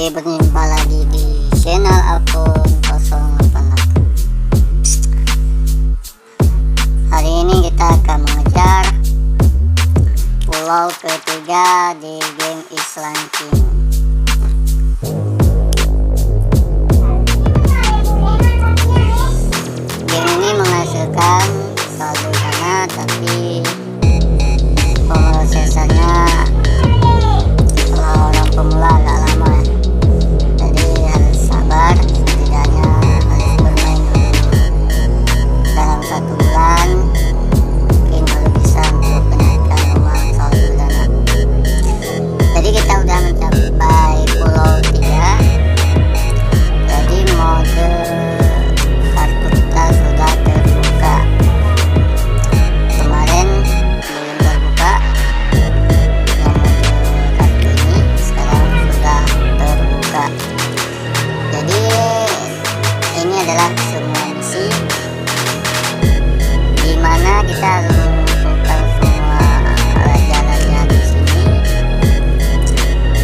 Oke, berjumpa lagi di channel akun 088. Hari ini kita akan mengejar pulau ketiga di game Island King. Game ini menghasilkan saldo dana, tapi pemrosesannya kalau orang pemula agak lama ya. Jadi harus sabar, setidaknya harus bermain dulu dalam 1 bulan, mungkin baru bisa untuk menaikkan uang saldo dana. Jadi kita udah mencapai pulau 3. Jadi mode kartu kita sudah terbuka. Kemarin belum terbuka yang mode kartu ini, sekarang sudah terbuka. Jadi ini adalah semua misi dimana kita harus mengumpulkan semua jalannya di sini,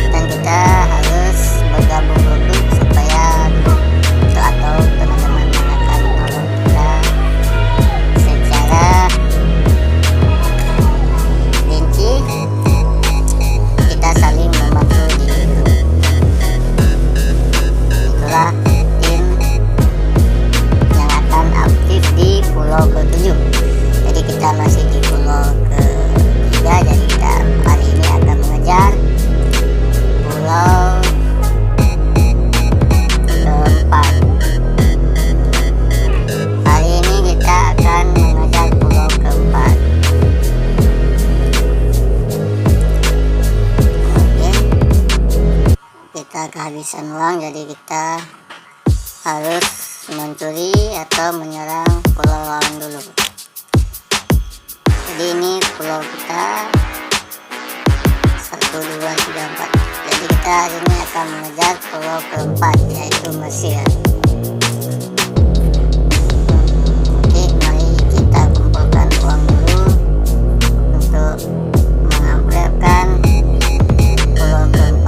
dan kita harus bergabung dulu supaya grup atau teman-teman yang akan menolong kita secara rinci, kita saling membantu di grup. Itulah tim yang akan aktif di pulau ke-7. Jadi kita masih di pulau ke-3, jadi kita hari ini akan mengejar pulau ke-4. Hari ini kita akan mengejar pulau ke-4. Oke, kita kehabisan uang, jadi kita harus mencuri atau menyerang pulau lawan dulu. Jadi ini pulau kita 1, 2, 3, 4. Jadi kita hari ini akan mengejar pulau ke-4, yaitu Mesir. Oke, mari kita kumpulkan uang dulu untuk mengupgradekan pulau ke-4.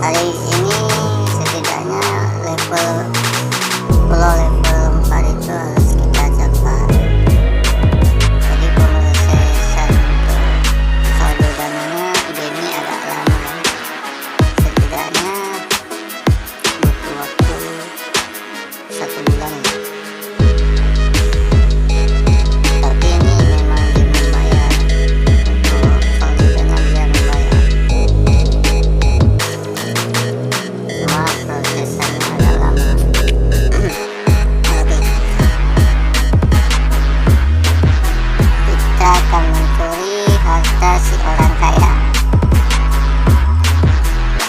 Hari ini setidaknya pulau level 4 itu harus kita capai. Jadi pemrosesan untuk saldo dananya ini agak lama, setidaknya butuh waktu 1 bulan ya. Tapi ini memang dia membayar, untuk saldo dana dia membayar. Cuma prosesannya agak lama. Oke, kita akan mencuri harta si orang kaya,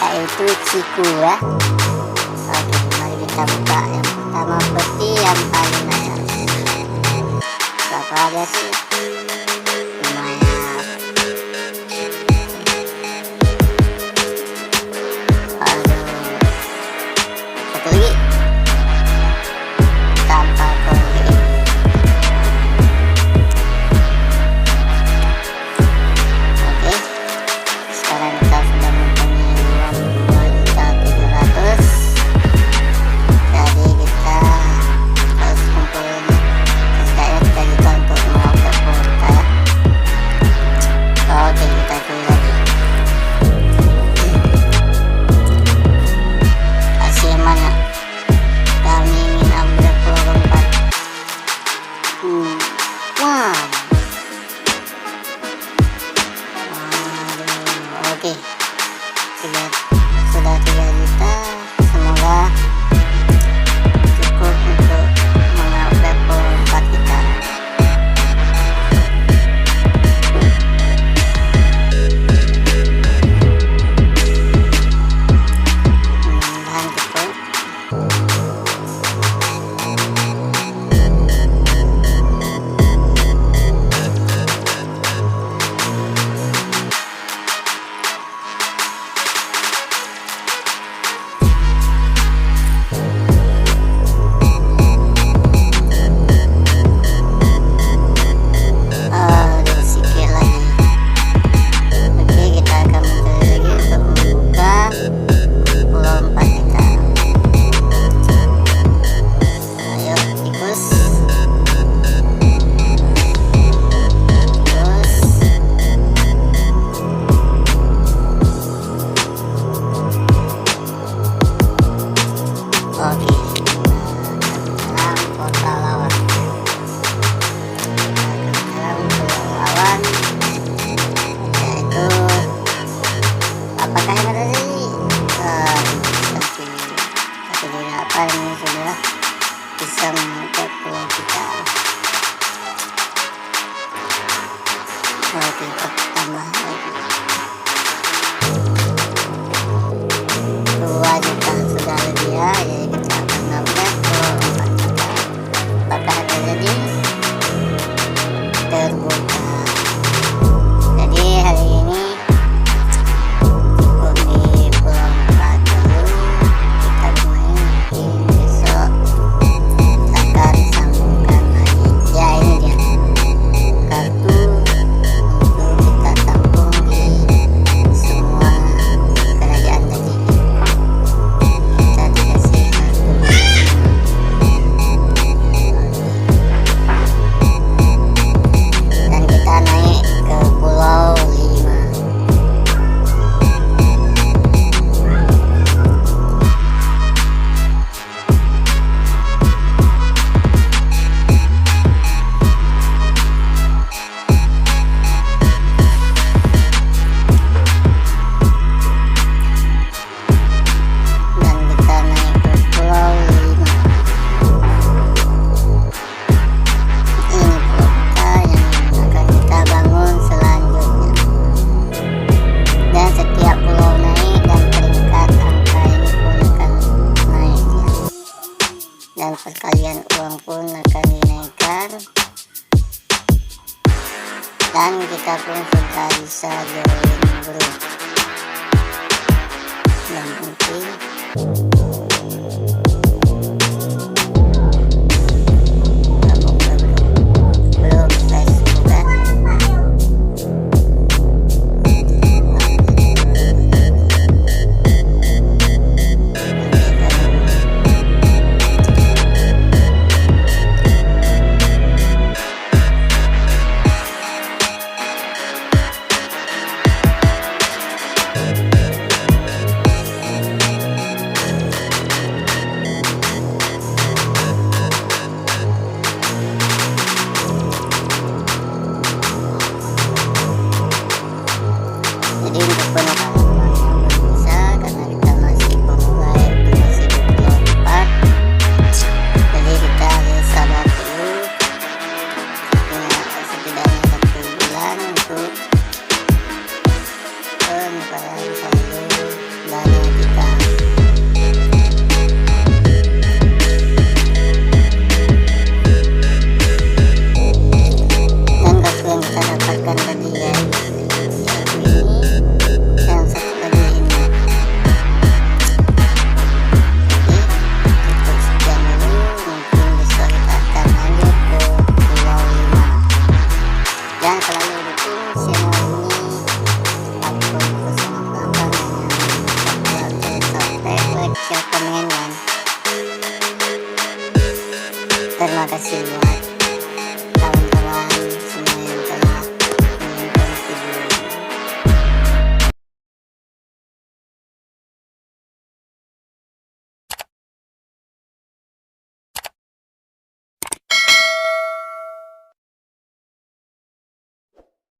yaitu Ciku ya. Oke, mari kita buka yang pertama, peti yang paling atas. Berapa aja sih? Lumayan. Aduh, satu lagi tanpa koin. Oke, sekarang kita sudah mempunyai uang 2.700.000. Jadi kita harus kumpulin setidaknya 3 juta untuk mengupgrade pulau kita ya. Oke, kita pilih lagi. Kasih yang mana? Kami ingin upgrade pulau ke-4. Wah. Aduh, oke. Sudah 3 juta. Semoga cukup untuk mengupgrade pulau 4 kita. Mudah-mudahan cukup. perkalian uang pun akan dinaikkan, dan kita pun sudah bisa join grup yang penting. Jadi untuk penukaran uang yang belum bisa, karena kita masih pemula yaitu masih 24, jadi kita harus sabar dulu setidaknya 1 bulan untuk penukaran saldo dana kita. Dan kartu yang kita dapatkan tadi ya, jangan selalu dukung channel ini, upload bersama kawan-kawan, subscribe, like, share, komen, dan terima kasih buat